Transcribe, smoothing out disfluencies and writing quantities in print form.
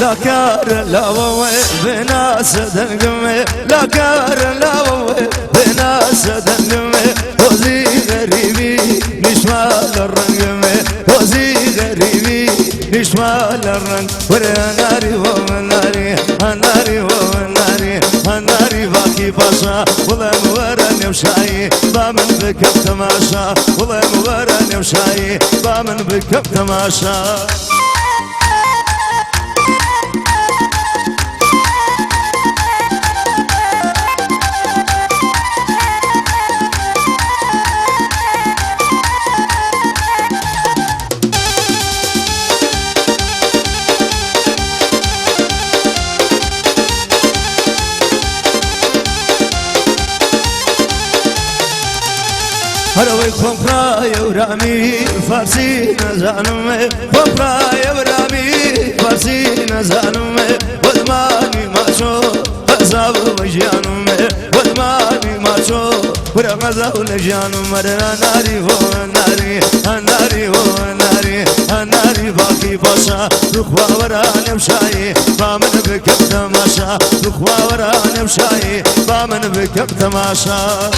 لا كار لا ووي بناس دنقمي لا كار لا ووي بناس دنقمي وزي غريبي نشمال الرنقمي وزي غريبي نشمال الرنق ورا ناري وناري ناري وناري ناري باكي باشا والله مورا نمشاي ضامن بكم تماشا والله مورا نمشاي ضامن بكم تماشا هروي خمراي ورامي فارسي نزانم خمراي ورامي فارسي نزانم ودماني ماشو غزاب وجانم ودماني ماشو ورغزا ولجانم ناري وناري ناري وناري ناري باقي باشا رخوا ورا نمشاي بامن بكم تماشا رخوا ورا نمشاي بامن بكم تماشا